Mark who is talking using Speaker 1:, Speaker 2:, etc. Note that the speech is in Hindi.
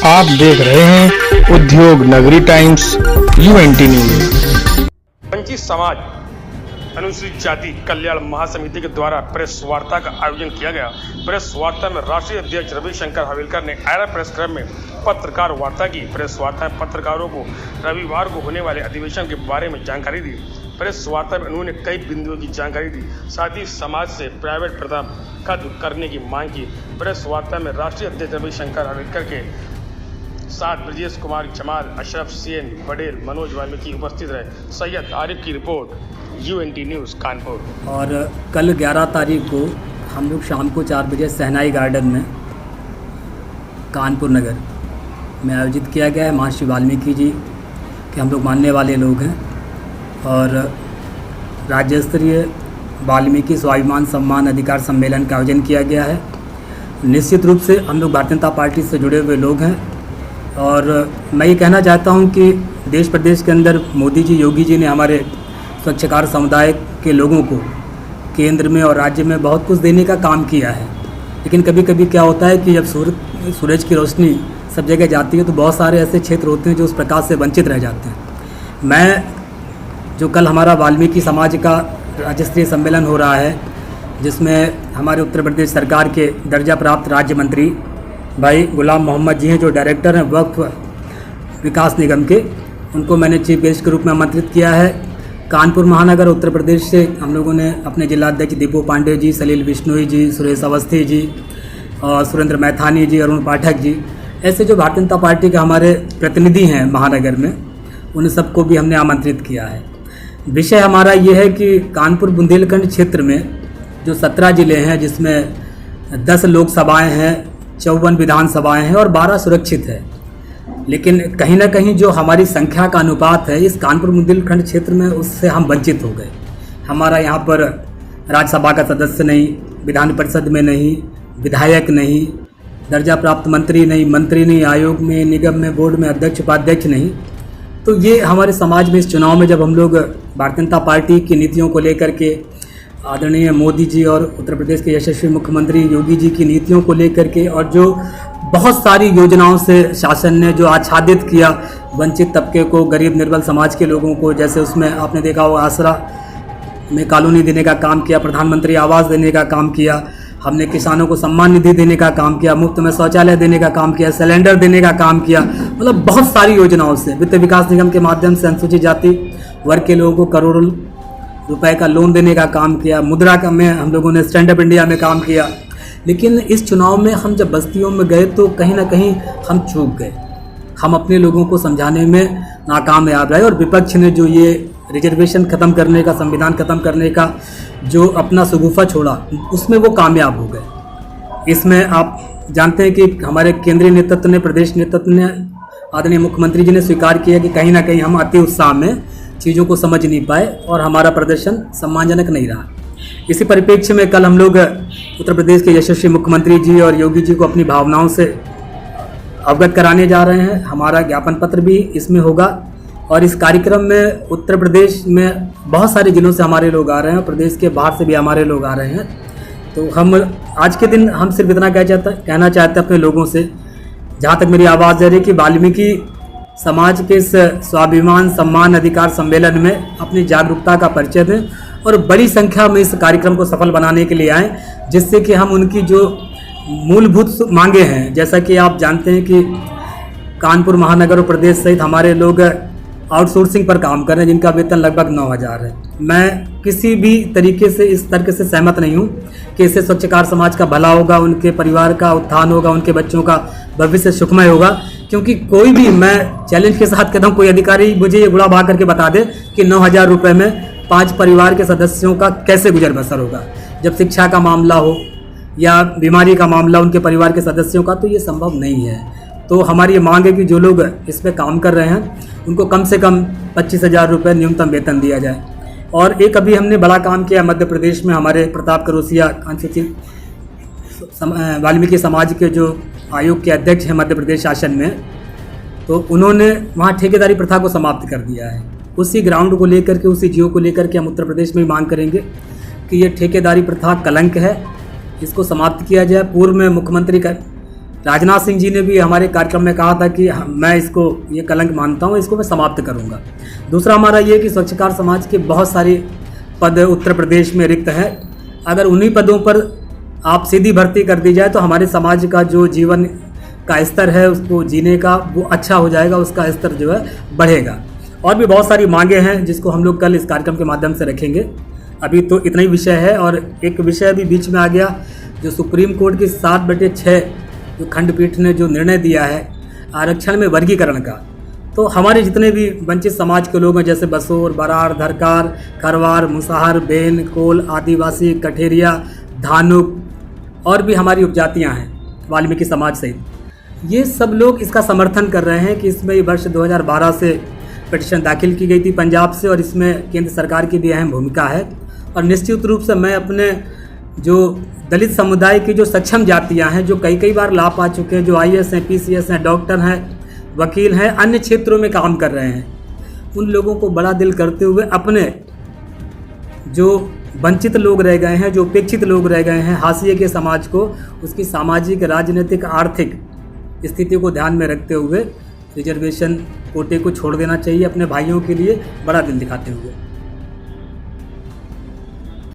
Speaker 1: आप देख रहे हैं उद्योग नगरी टाइम्स यूएनटी न्यूज।
Speaker 2: वंचित समाज अनुसूचित जाति कल्याण महासमिति के द्वारा प्रेस वार्ता का आयोजन किया गया। प्रेस वार्ता में राष्ट्रीय अध्यक्ष रविशंकर हवेलकर ने आयरा प्रेस क्लब में पत्रकार वार्ता की। प्रेस वार्ता में पत्रकारों को रविवार को होने वाले अधिवेशन के बारे में जानकारी दी। प्रेस वार्ता में उन्होंने कई बिंदुओं की जानकारी दी, साथ ही समाज से प्राइवेट प्रथा खत्म करने की मांग की। प्रेस वार्ता में राष्ट्रीय अध्यक्ष रविशंकर हवेलकर के साथ ब्रजेश कुमार जमाल, अशरफ सेन पटेल, मनोज वाल्मीकि उपस्थित रहे। सैयद आरिफ की रिपोर्ट, यूएनटी न्यूज़ कानपुर।
Speaker 3: और कल 11 तारीख को हम लोग शाम को 4 बजे सहनाई गार्डन में कानपुर नगर में आयोजित किया गया है। महर्षि वाल्मीकि जी के हम लोग मानने वाले लोग हैं और राज्य स्तरीय वाल्मीकि स्वाभिमान सम्मान अधिकार सम्मेलन का आयोजन किया गया है। निश्चित रूप से हम लोग भारतीय जनता पार्टी से जुड़े हुए लोग हैं और मैं ये कहना चाहता हूँ कि देश प्रदेश के अंदर मोदी जी, योगी जी ने हमारे स्वच्छकार समुदाय के लोगों को केंद्र में और राज्य में बहुत कुछ देने का काम किया है। लेकिन कभी कभी क्या होता है कि जब सूरज की रोशनी सब जगह जाती है तो बहुत सारे ऐसे क्षेत्र होते हैं जो उस प्रकाश से वंचित रह जाते हैं। मैं जो कल हमारा वाल्मीकि समाज का राज्य स्तरीय सम्मेलन हो रहा है, जिसमें हमारे उत्तर प्रदेश सरकार के दर्जा प्राप्त राज्य मंत्री भाई गुलाम मोहम्मद जी हैं, जो डायरेक्टर हैं वक्फ विकास निगम के, उनको मैंने चीफ गेस्ट के रूप में आमंत्रित किया है। कानपुर महानगर उत्तर प्रदेश से हम लोगों ने अपने जिलाध्यक्ष दीपू पांडे जी, सलील बिश्नोई जी, सुरेश अवस्थी जी और सुरेंद्र मैथानी जी, अरुण पाठक जी, ऐसे जो भारतीय जनता पार्टी के हमारे प्रतिनिधि हैं महानगर में, उन सबको भी हमने आमंत्रित किया है। विषय हमारा ये है कि कानपुर बुंदेलखंड क्षेत्र में जो 17 ज़िले हैं, जिसमें 10 लोकसभाएँ हैं, 54 विधानसभाएँ हैं और 12 सुरक्षित है, लेकिन कहीं ना कहीं जो हमारी संख्या का अनुपात है इस कानपुर बुंदेलखंड क्षेत्र में, उससे हम वंचित हो गए। हमारा यहाँ पर राज्यसभा का सदस्य नहीं, विधान परिषद में नहीं, विधायक नहीं, दर्जा प्राप्त मंत्री नहीं, आयोग में, निगम में, बोर्ड में अध्यक्ष उपाध्यक्ष नहीं। तो ये हमारे समाज में इस चुनाव में जब हम लोग भारतीय जनता पार्टी की नीतियों को लेकर के, आदरणीय मोदी जी और उत्तर प्रदेश के यशस्वी मुख्यमंत्री योगी जी की नीतियों को लेकर के, और जो बहुत सारी योजनाओं से शासन ने जो आच्छादित किया वंचित तबके को, गरीब निर्बल समाज के लोगों को, जैसे उसमें आपने देखा होगा आसरा में कॉलोनी देने का काम किया, प्रधानमंत्री आवास देने का काम किया, हमने किसानों को सम्मान निधि देने का काम किया, मुफ्त में शौचालय देने का काम किया, सिलेंडर देने का काम किया, मतलब बहुत सारी योजनाओं से वित्त विकास निगम के माध्यम से अनुसूचित जाति वर्ग के लोगों को करोड़ों रुपए का लोन देने का काम किया, मुद्रा का में हम लोगों ने स्टैंड अप इंडिया में काम किया। लेकिन इस चुनाव में हम जब बस्तियों में गए तो कहीं ना कहीं हम चूक गए, हम अपने लोगों को समझाने में नाकामयाब रहे और विपक्ष ने जो ये रिजर्वेशन ख़त्म करने का, संविधान ख़त्म करने का जो अपना शगुफा छोड़ा, उसमें वो कामयाब हो गए। इसमें आप जानते हैं कि हमारे केंद्रीय नेतृत्व ने, प्रदेश नेतृत्व ने, आदरणीय मुख्यमंत्री जी ने स्वीकार किया कि कहीं ना कहीं हम अति उत्साह में चीज़ों को समझ नहीं पाए और हमारा प्रदर्शन सम्मानजनक नहीं रहा। इसी परिप्रेक्ष्य में कल हम लोग उत्तर प्रदेश के यशस्वी मुख्यमंत्री जी और योगी जी को अपनी भावनाओं से अवगत कराने जा रहे हैं। हमारा ज्ञापन पत्र भी इसमें होगा और इस कार्यक्रम में उत्तर प्रदेश में बहुत सारे जिलों से हमारे लोग आ रहे हैं, प्रदेश के बाहर से भी हमारे लोग आ रहे हैं। तो हम आज के दिन हम सिर्फ इतना कहना चाहते हैं अपने लोगों से, जहाँ तक मेरी आवाज़ जा रही है, कि वाल्मीकि समाज के इस स्वाभिमान सम्मान अधिकार सम्मेलन में अपनी जागरूकता का परिचय दें और बड़ी संख्या में इस कार्यक्रम को सफल बनाने के लिए आएँ, जिससे कि हम उनकी जो मूलभूत मांगे हैं, जैसा कि आप जानते हैं कि कानपुर महानगर और प्रदेश सहित हमारे लोग आउटसोर्सिंग पर काम कर रहे हैं, जिनका वेतन लगभग 9,000 है। मैं किसी भी तरीके से इस तर्क से सहमत नहीं हूँ कि इससे स्वच्छकार समाज का भला होगा, उनके परिवार का उत्थान होगा, उनके बच्चों का भविष्य सुखमय होगा। क्योंकि कोई भी, मैं चैलेंज के साथ कहता हूँ, कोई अधिकारी मुझे ये गुड़ा भाग करके बता दे कि 9,000 रुपये में 5 परिवार के सदस्यों का कैसे गुजर बसर होगा। जब शिक्षा का मामला हो या बीमारी का मामला उनके परिवार के सदस्यों का, तो ये संभव नहीं है। तो हमारी ये मांग है कि जो लोग इस पर काम कर रहे हैं उनको कम से कम 25,000 रुपये न्यूनतम वेतन दिया जाए। और एक अभी हमने बड़ा काम किया मध्य प्रदेश में, हमारे प्रताप करोसिया अनुसूचित वाल्मीकि समाज के जो आयोग के अध्यक्ष हैं मध्य प्रदेश शासन में, तो उन्होंने वहाँ ठेकेदारी प्रथा को समाप्त कर दिया है। उसी ग्राउंड को लेकर के, उसी जियो को लेकर के हम उत्तर प्रदेश में मांग करेंगे कि ये ठेकेदारी प्रथा कलंक है, इसको समाप्त किया जाए। पूर्व में मुख्यमंत्री राजनाथ सिंह जी ने भी हमारे कार्यक्रम में कहा था कि मैं इसको ये कलंक मानता हूँ, इसको मैं समाप्त करूँगा। दूसरा हमारा ये कि स्वच्छकार समाज के बहुत सारे पद उत्तर प्रदेश में रिक्त हैं। अगर उन्हीं पदों पर आप सीधी भर्ती कर दी जाए तो हमारे समाज का जो जीवन का स्तर है उसको जीने का वो अच्छा हो जाएगा, उसका स्तर जो है बढ़ेगा। और भी बहुत सारी मांगे हैं जिसको हम लोग कल इस कार्यक्रम के माध्यम से रखेंगे। अभी तो इतना ही विषय है। और एक विषय अभी बीच में आ गया, जो सुप्रीम कोर्ट की 7/6 जो खंडपीठ ने जो निर्णय दिया है आरक्षण में वर्गीकरण का, तो हमारे जितने भी वंचित समाज के लोग हैं जैसे बसोर, बरार, धरकार, खरवार, मुसहर, बेन, कोल, आदिवासी, कठेरिया, धानुक और भी हमारी उपजातियां हैं वाल्मीकि समाज सहित, ये सब लोग इसका समर्थन कर रहे हैं कि इसमें वर्ष 2012 से पिटीशन दाखिल की गई थी पंजाब से और इसमें केंद्र सरकार की भी अहम भूमिका है। और निश्चित रूप से मैं अपने जो दलित समुदाय की जो सक्षम जातियां हैं, जो कई बार लाभ पा चुके हैं, जो IAS हैं, PCS हैं, डॉक्टर हैं, वकील हैं, अन्य क्षेत्रों में काम कर रहे हैं, उन लोगों को बड़ा दिल करते हुए अपने जो वंचित लोग रह गए हैं, जो उपेक्षित लोग रह गए हैं, हाशिए के समाज को उसकी सामाजिक, राजनीतिक, आर्थिक स्थिति को ध्यान में रखते हुए रिजर्वेशन कोटे को छोड़ देना चाहिए अपने भाइयों के लिए, बड़ा दिल दिखाते हुए।